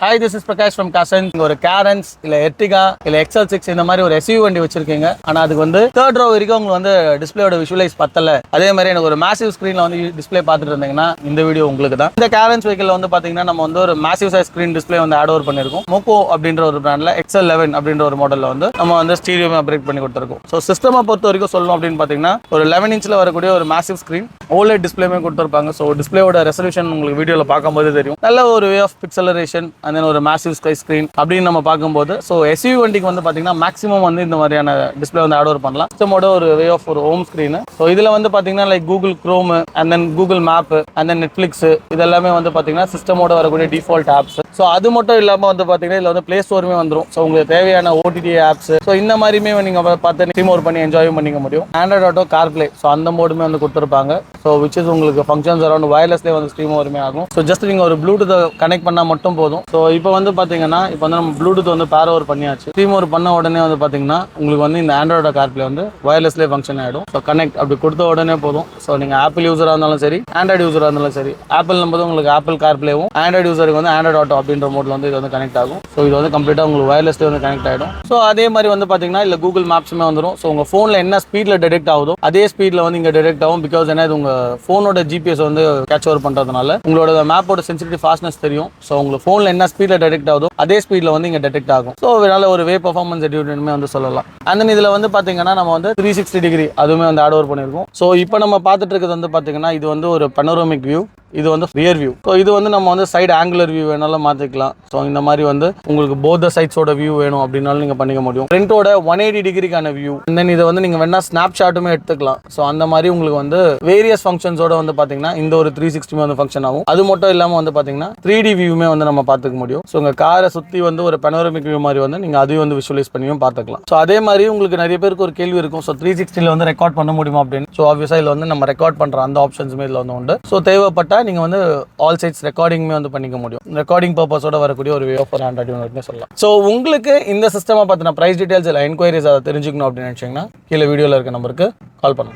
Hi, this is Prakash from Kasan. ஒரு Carens இல்ல Ertiga இல்ல XL6 இந்த மாதிரி ஒரு SUV வண்டி வச்சிருக்கீங்க. ஆனா அதுக்கு வந்து third row வரைக்கும் உங்களுக்கு வந்து டிஸ்ப்ளேயோட விஷுவலைஸ் பத்தல. அதே மாதிரி எனக்கு ஒரு மேசிவ் ஸ்கிரீன்ல வந்து டிஸ்ப்ளே பார்த்துட்டு இருந்தீங்கன்னா இந்த வீடியோ உங்களுக்கு தான். இந்த Carens வெஹிக்கிள்ல வந்து பாத்தீங்கன்னா நம்ம வந்து ஒரு மேசிவ் சைஸ் ஸ்கிரீன் டிஸ்ப்ளே வந்து ஆட் ஓவர் பண்ணிருக்கோம். மோகோ அப்படின்ற ஒரு பிராண்ட்ல XL11 அப்படின்ற ஒரு மாடல்ல வந்து நம்ம வந்து ஸ்டீரியோவை அப்கிரேட் பண்ணி கொடுத்திருக்கோம். ஸோ சிஸ்டமை பொறுத்த வரைக்கும் சொல்லணும் அப்படின்னு பாத்தீங்கன்னா ஒரு 11 இன்ச்ல வரக்கூடிய ஒரு மேசிவ் ஸ்கிரீன் OLED டிஸ்ப்ளேமே கொடுத்திருப்பாங்க. ஸோ டிஸ்ப்ளேயோட ரெசல்யூஷன் உங்களுக்கு வீடியோல பார்க்கும்போது தெரியும். நல்ல ஒரு வே ஆஃப் பிக்சலரேஷன் and then ஒரு மேசிவ் ஸ்கை ஸ்கிரீன் அப்படின்னு நம்ம பார்க்கும்போது ஸோ SUV வண்டிக்கு வந்து பார்த்தீங்கன்னா மேக்ஸிமம் வந்து இந்த மாதிரியான டிஸ்ப்ளே வந்து ஆட் ஓவர் பண்ணலாம். சிஸ்டமோட ஒரு வே ஆஃப் ஒரு ஹோம் ஸ்க்ரீன். ஸோ இதில் வந்து பார்த்தீங்கன்னா like Google Chrome and then Google map and then Netflix இதெல்லாமே வந்து பார்த்தீங்கன்னா சிஸ்டமோட வரக்கூடிய டிஃபால்ட் ஆப்ஸ். ஸோ அது மட்டும் இல்லாமல் வந்து பார்த்தீங்கன்னா இதில் வந்து ப்ளே ஸ்டோருமே வந்துடும். ஸோ உங்களுக்கு தேவையான OTT ஆப்ஸ் ஸோ இந்த மாதிரியுமே நீங்கள் பார்த்து ஸ்ட்ரீம் ஓவர் பண்ணி என்ஜாய் பண்ணிக்க முடியும். ஆண்ட்ராய்ட் ஆட்டோ கார்ப்ளே ஸோ அந்த மோடுமே வந்து கொடுத்துருப்பாங்க. ஸோ விச் இஸ் உங்களுக்கு ஃபங்க்ஷன்ஸ் அரௌண்ட் வயர்லெஸ்லேயே வந்து ஸ்ட்ரீம் ஓவருமே ஆகும். ஸோ ஜஸ்ட் நீங்கள் ஒரு ப்ளூடூத்தை கனெக்ட் பண்ணால் மட்டும் போதும். ஸோ இப்போ வந்து பார்த்தீங்கன்னா இப்போ வந்து நம்ம ப்ளூடூத் வந்து பேர் ஓவர் பண்ணியாச்சு. ஸ்ட்ரீம் ஓவர் பண்ண உடனே வந்து பார்த்தீங்கன்னா உங்களுக்கு வந்து இந்த ஆண்ட்ராய்டு கார்ப்ளே வந்து வயர்லெஸ்லேயே ஃபங்க்ஷன் ஆகிடும். ஸோ கனெக்ட் அப்படி கொடுத்த உடனே போதும். ஸோ நீங்கள் ஆப்பிள் யூஸராக இருந்தாலும் சரி ஆண்ட்ராய்டு யூஸராக இருந்தாலும் சரி ஆப்பிள் நம்பது உங்களுக்கு ஆப்பிள் கார்ப்ளேவும் ஆண்ட்ராய்டு யூஸருக்கு வந்து ஆண்ட்ராய்டு ஆட்டோ அப்படின்ற மோடில் வந்து இது வந்து கனெக்ட் ஆகும். ஸோ இது வந்து கம்ப்ளீட்டாக உங்களுக்கு வயர்லெஸ்லேயே வந்து கனெக்ட் ஆகிடும். ஸோ அதே மாதிரி வந்து பார்த்தீங்கன்னா இல்லை கூகுள் மேப்ஸுமே வந்துடும். ஸோ உங்கள் ஃபோனில் என்ன ஸ்பீடில் டிடெக்ட் ஆகுதோ அதே ஸ்பீடில் வந்து இங்கே டிடெக்ட் ஆகும். பிகாஸ் என்ன இது உங்கள் ஃபோனோட GPS வந்து கேட்ச் ஓவர் பண்ணுறதுனால உங்களோட மேப்போட சென்சிட்டிவ் ஃபாஸ்ட்னஸ் தெரியும். ஸோ உங்களுக்கு ஃபோனில் என்ன ஸ்பீடில் டிடெக்ட் ஆகுதோ அதே ஸ்பீடில் வந்து இங்கே டிடெக்ட் ஆகும். ஸோ இதனால ஒரு வே பர்ஃபார்மன்ஸ் எடியூட்மே வந்து சொல்லலாம். அண்ட் தென் இதில் வந்து பார்த்தீங்கன்னா நம்ம வந்து 360 டிகிரி அதுவுமே வந்து ஆட் ஓவர் பண்ணியிருக்கோம். ஸோ இப்போ நம்ம பார்த்துட்டு இருக்கிறது வந்து பார்த்தீங்கன்னா இது வந்து ஒரு பனோரமிக் வியூ, இது வந்து ரியர் வியூ. ஸோ இது வந்து நம்ம வந்து சைடு ஆங்குலர் வியூ வேணாலும் மாற்றிக்கலாம். ஸோ இந்த மாதிரி வந்து உங்களுக்கு போத் சைட்ஸோட வியூ வேணும் அப்படின்னாலும் நீங்கள் பண்ணிக்க முடியும். ஃப்ரண்ட்டோட 180 டிகிரிக்கான வியூ அண்ட் தென் இதை வந்து நீங்கள் வேணா ஸ்னாப் ஷாட்டுமே எடுத்துக்கலாம். ஸோ அந்த மாதிரி உங்களுக்கு வந்து வேரியஸ் ஃபங்க்ஷன்ஸோட வந்து பார்த்தீங்கன்னா இந்த ஒரு 360 வந்து ஃபங்க்ஷன் ஆகும். அது மட்டும் இல்லாமல் வந்து பார்த்தீங்கன்னா 3D வியூமே வந்து நம்ம பார்த்துக்க முடியும். ஸோ உங்கள் காரை சுற்றி வந்து ஒரு பனோரமிக் வியூ மாதிரி வந்து நீங்கள் அதையும் வந்து விஷுவலைஸ் பண்ணியும் பார்த்துக்கலாம். ஸோ அதே மாதிரி உங்களுக்கு நிறைய பேருக்கு ஒரு கேள்வி இருக்கும். ஸோ 360 வந்து ரெக்கார்ட் பண்ண முடியுமா அப்படின்னு. ஸோ ஆப்வியஸாக இதில் வந்து நம்ம ரெக்கார்ட் பண்ணுற அந்த ஆப்ஷன்ஸுமே இதில் வந்து உண்டு. ஸோ தேவைப்பட்டால் நீங்கள் வந்து ஆல் சைட்ஸ் ரெக்கார்டிங்குமே வந்து பண்ணிக்க முடியும். ரெக்கார்டிங் பர்பஸோட வரக்கூடிய ஒரு வே ஆஃப் ஒரு ஆண்ட்ராய்டு யூனிட்னு சொல்லலாம். ஸோ உங்களுக்கு இந்த சிஸ்டமை பற்றின ப்ரைஸ் டீடைல்ஸ் இல்லை என்கொயரிஸ் அதை தெரிஞ்சுக்கணும் அப்படின்னு நினச்சிங்கன்னா கீழே வீடியோவில் இருக்க நம்பருக்கு கால் பண்ணுங்க.